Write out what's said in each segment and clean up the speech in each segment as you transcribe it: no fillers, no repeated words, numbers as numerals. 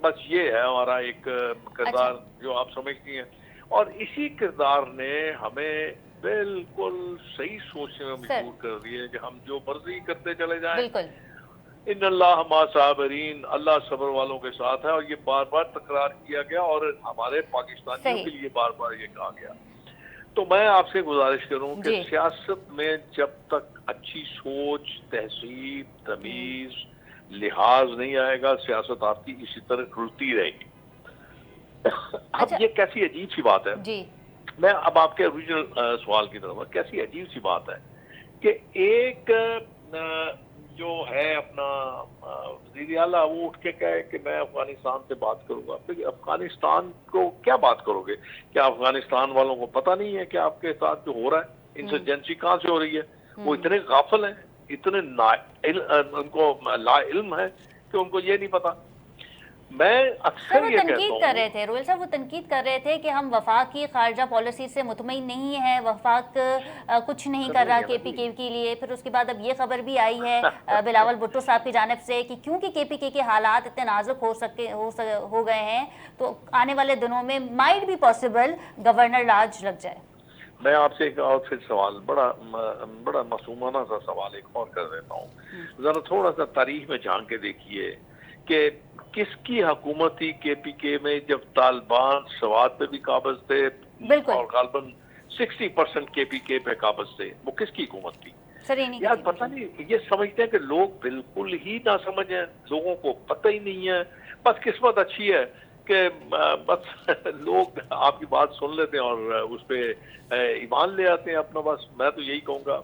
بس یہ ہے ہمارا ایک کردار جو آپ سمجھتی ہیں، اور اسی کردار نے ہمیں بالکل صحیح سوچنے میں مجبور کر دی ہے کہ ہم جو مرضی کرتے چلے جائیں. بالکل. ان اللہ مع صابرین، اللہ صبر والوں کے ساتھ ہے، اور یہ بار بار تکرار کیا گیا اور ہمارے پاکستانیوں کے لیے بار بار یہ کہا گیا. تو میں آپ سے گزارش کروں کہ سیاست میں جب تک اچھی سوچ، تہذیب، تمیز، لحاظ نہیں آئے گا، سیاست آپ کی اسی طرح رلتی رہے گی. اب یہ کیسی عجیب سی بات ہے، میں اب آپ کے اوریجنل سوال کی طرف، کیسی عجیب سی بات ہے کہ ایک جو ہے اپنا وزیر اعلیٰ وہ اٹھ کے کہے کہ میں افغانستان سے بات کروں گا. پھر افغانستان کو کیا بات کرو گے؟ کیا افغانستان والوں کو پتہ نہیں ہے کہ آپ کے ساتھ جو ہو رہا ہے انسرجنسی کہاں سے ہو رہی ہے؟ وہ اتنے غافل ہیں، اتنے ان کو لا علم ہے کہ ان کو یہ نہیں پتا. میں اکثر یہ کہتا ہوں، تنقید کر رہے تھے روہیل صاحب، وہ تنقید کر رہے تھے کہ ہم وفاق کی خارجہ پالیسی سے مطمئن نہیں ہیں، وفاق کچھ نہیں کر رہا کے پی کے کے لیے. پھر اس کے بعد اب یہ خبر بھی آئی ہے بلاول بھٹو صاحب کی جانب سے کہ کیونکہ کے پی کے حالات اتنے نازک ہو گئے ہیں تو آنے والے دنوں میں مائٹ بھی پاسبل گورنر راج لگ جائے. میں آپ سے ایک اور پھر سوال، بڑا معصومانہ سا سوال ایک اور کر دیتا ہوں. ذرا تھوڑا سا تاریخ میں جھانک کے دیکھیے کہ کس کی حکومت تھی کے پی کے میں جب طالبان سوات پہ بھی قابض تھے اور غالباً 60% کے پی کے پہ قابض تھے؟ وہ کس کی حکومت تھی؟ یار پتہ نہیں، یہ سمجھتے ہیں کہ لوگ بالکل ہی نہ سمجھیں، لوگوں کو پتہ ہی نہیں ہے. بس قسمت اچھی ہے کہ بس لوگ آپ کی بات سن لیتے ہیں اور اس پہ ایمان لے آتے ہیں اپنا. بس میں تو یہی کہوں گا،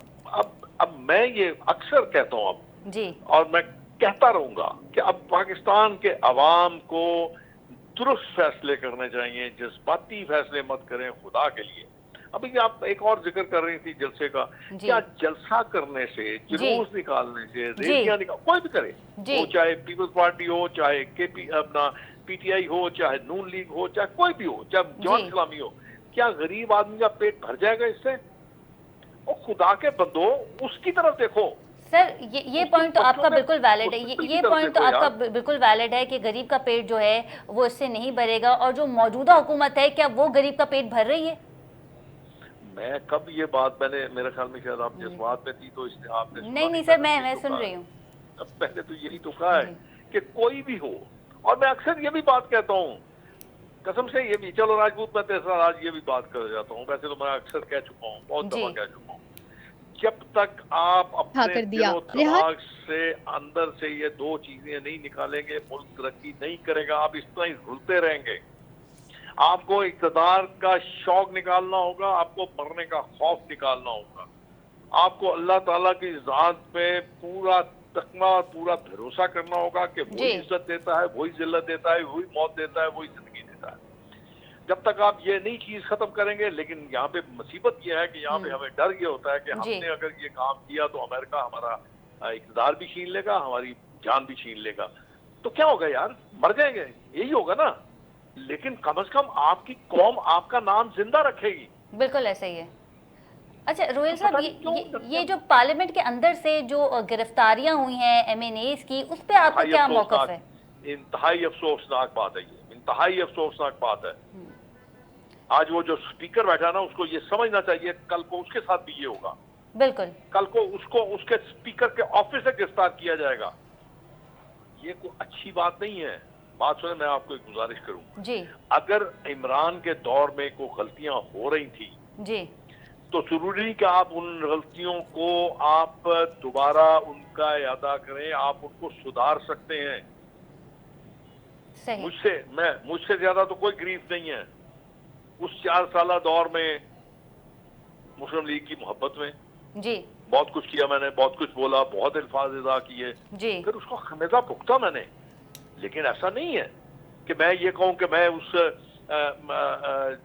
اب میں یہ اکثر کہتا ہوں اور میں کہتا رہوں گا کہ اب پاکستان کے عوام کو درست فیصلے کرنے چاہیے، جذباتی فیصلے مت کریں خدا کے لیے. ابھی آپ ایک اور ذکر کر رہی تھی جلسے کا، کیا جلسہ کرنے سے، جلوس نکالنے سے، ریلیاں کوئی بھی کرے، وہ چاہے پیپلز پارٹی ہو، چاہے اپنا پی ٹی آئی ہو، چاہے نون لیگ ہو، چاہے کوئی بھی ہو، چاہے جماعت اسلامی ہو، کیا غریب آدمی کا پیٹ بھر جائے گا اس سے؟ اور خدا کے بندو اس کی طرف دیکھو. سر یہ پوائنٹ تو آپ کا بالکل ویلڈ ہے، یہ پوائنٹ تو آپ کا بالکل ویلڈ ہے کہ غریب کا پیٹ جو ہے وہ اس سے نہیں بھرے گا. اور جو موجودہ حکومت ہے کیا وہ غریب کا پیٹ بھر رہی ہے؟ میں کب یہ بات، میں نے میرے خیال میں شاید آپ جس بات میں تھی تو اس نے آپ نے نہیں سر، میں سن رہی ہوں. پہلے تو یہی تو کہا ہے کہ کوئی بھی ہو، اور میں اکثر یہ بھی بات کہتا ہوں قسم سے، یہ بھی چلو راجپوت میں تیسرا راج یہ بھی بات کر جاتا ہوں، ویسے تو میں اکثر کہہ چکا ہوں، بہت دفعہ کہہ چکا ہوں. جب تک آپ اپنے دل و دماغ سے اندر سے یہ دو چیزیں نہیں نکالیں گے، ملک ترقی نہیں کرے گا. آپ اس طرح ہی رلتے رہیں گے. آپ کو اقتدار کا شوق نکالنا ہوگا، آپ کو مرنے کا خوف نکالنا ہوگا، آپ کو اللہ تعالیٰ کی ذات پہ پورا تقویٰ اور پورا بھروسہ کرنا ہوگا کہ وہی عزت دیتا ہے، وہی ذلت دیتا ہے، وہی موت دیتا ہے، وہی زندگی دیتا ہے. جب تک آپ یہ نئی چیز ختم کریں گے، لیکن یہاں پہ مصیبت یہ ہے کہ یہاں پہ ہمیں ڈر یہ ہوتا ہے کہ ہم نے اگر یہ کام کیا تو امریکہ ہمارا اقتدار بھی چھین لے گا، ہماری جان بھی چھین لے گا. تو کیا ہوگا یار؟ مر جائیں گے، یہی ہوگا نا. لیکن کم از کم آپ کی قوم آپ کا نام زندہ رکھے گی. بالکل ایسا ہی ہے. اچھا روہیل صاحب، یہ جو پارلیمنٹ کے اندر سے جو گرفتاریاں ہوئی ہیں ایم این ایز کی، اس پہ آپ کا کیا موقف ہے؟ انتہائی افسوسناک بات ہے، یہ انتہائی افسوسناک بات ہے. آج وہ جو سپیکر بیٹھا نا، اس کو یہ سمجھنا چاہیے کل کو اس کے ساتھ بھی یہ ہوگا. بالکل کل کو اس کے سپیکر کے آفس سے گرفتار کیا جائے گا. یہ کوئی اچھی بات نہیں ہے. بات سنیں، میں آپ کو ایک گزارش کروں. اگر عمران کے دور میں کوئی غلطیاں ہو رہی تھی تو ضروری نہیں کہ آپ ان غلطیوں کو آپ دوبارہ ان کا اعادہ کریں، آپ ان کو سدھار سکتے ہیں. مجھ سے زیادہ تو کوئی گریف نہیں ہے اس 4 سالہ دور میں مسلم لیگ کی محبت میں. بہت کچھ کیا میں نے، بہت کچھ بولا، بہت الفاظ ادا کیے، پھر اس کو خمیزہ بھگتا میں نے. لیکن ایسا نہیں ہے کہ میں یہ کہوں کہ میں اس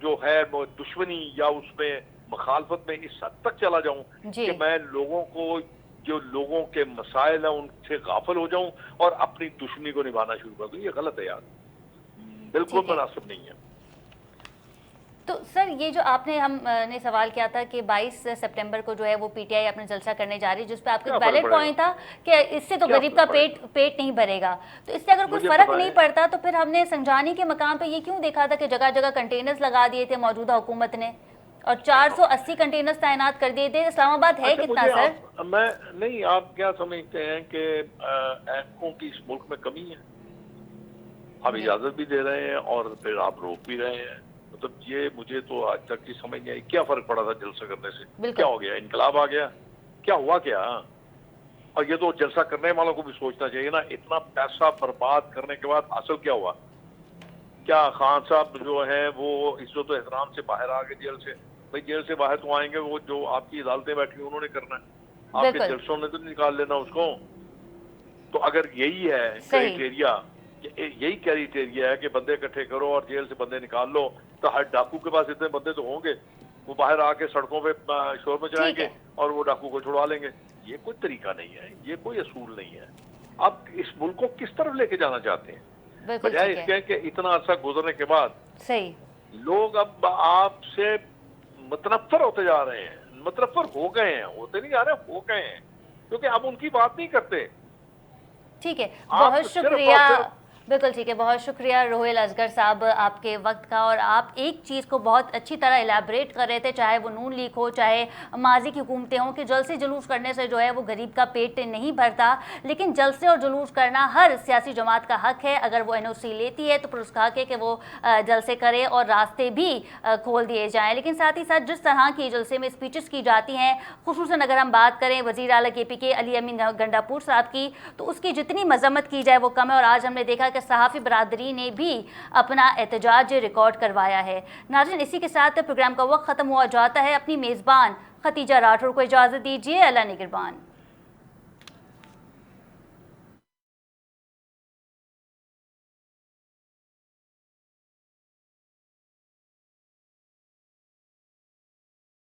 جو ہے دشمنی یا اس میں مخالفت میں اس حد تک چلا جاؤں کہ میں لوگوں کو، جو لوگوں کے مسائل ہیں ان سے غافل ہو جاؤں اور اپنی دشمنی کو نبھانا شروع کر دوں. یہ غلط ہے یار، بالکل مناسب نہیں ہے. تو سر یہ جو آپ نے ہم نے سوال کیا تھا کہ 22 سپٹمبر کو جو ہے وہ پی ٹی آئی اپنا جلسہ کرنے جا رہی ہے، جس پہ آپ کا ویلڈ پوائنٹ تھا کہ اس سے تو غریب کا پیٹ نہیں بھرے گا، تو اس سے اگر کوئی فرق نہیں پڑتا تو پھر ہم نے سنجانی کے مقام پہ یہ کیوں دیکھا تھا کہ جگہ جگہ کنٹینرز لگا دیے تھے موجودہ حکومت نے اور 480 کنٹینرز تعینات کر دیے تھے؟ اسلام آباد ہے کتنا سر؟ میں نہیں، آپ کیا سمجھتے ہیں کہ اینکوں کی اس ملک میں کمی ہے؟ آپ اجازت بھی دے رہے ہیں اور پھر آپ روک بھی رہے ہیں، مطلب یہ مجھے تو آج تک کی سمجھ نہیں آئی کیا فرق پڑا تھا جلسہ کرنے سے؟ کیا ہو گیا؟ انقلاب آ گیا؟ کیا ہوا کیا؟ اور یہ تو جلسہ کرنے والوں کو بھی سوچنا چاہیے نا، اتنا پیسہ برباد کرنے کے بعد حاصل کیا ہوا؟ کیا خان صاحب جو ہے وہ عزت و احترام سے باہر آ گئے جیل سے؟ بھائی جیل سے باہر تو آئیں گے، وہ جو آپ کی عدالتیں بیٹھی انہوں نے کرنا ہے، آپ کے جلسوں نے تو نکال لینا اس کو۔ تو اگر یہی ہے کرائٹیریا، یہی کرائٹیریا ہے کہ بندے اکٹھے کرو اور جیل سے بندے نکال لو، تو ہر ڈاکو کے پاس اتنے بندے تو ہوں گے، وہ باہر آ کے سڑکوں پہ شور مچائیں گے اور وہ ڈاکو کو چھڑوا لیں گے۔ یہ کوئی طریقہ نہیں ہے، یہ کوئی اصول نہیں ہے۔ اب اس ملک کو کس طرف لے کے جانا چاہتے ہیں؟ بجائے اس کے کہ اتنا عرصہ گزرنے کے بعد لوگ اب آپ سے متنفر ہوتے جا رہے ہیں، متنفر ہو گئے ہیں، ہوتے نہیں جا رہے، ہو گئے ہیں، کیونکہ اب ان کی بات نہیں کرتے۔ ٹھیک ہے، بہت شکریہ، بالکل ٹھیک ہے، بہت شکریہ روہیل اصغر صاحب آپ کے وقت کا، اور آپ ایک چیز کو بہت اچھی طرح ایلیبریٹ کر رہے تھے، چاہے وہ نون لیگ ہو چاہے ماضی کی حکومتیں ہوں، کہ جلسے جلوس کرنے سے جو ہے وہ غریب کا پیٹ نہیں بھرتا، لیکن جلسے اور جلوس کرنا ہر سیاسی جماعت کا حق ہے۔ اگر وہ NOC لیتی ہے تو پھر اس کا حق ہے کہ وہ جلسے کرے اور راستے بھی کھول دیے جائیں، لیکن ساتھ ہی ساتھ جس طرح کی جلسے میں اسپیچز کی جاتی ہیں، خصوصاً اگر ہم بات کریں وزیر اعلیٰ KP کے علی امین گنڈاپور صاحب کی، تو اس کی جتنی مذمت کی جائے وہ کم ہے، اور آج ہم نے دیکھا کہ صحافی برادری نے بھی اپنا احتجاج ریکارڈ کروایا ہے۔ ناظرین، اسی کے ساتھ پروگرام کا وقت ختم ہوا جاتا ہے۔ اپنی میزبان ختیجہ راٹھور کو اجازت دیجیے، اللہ نگہبان۔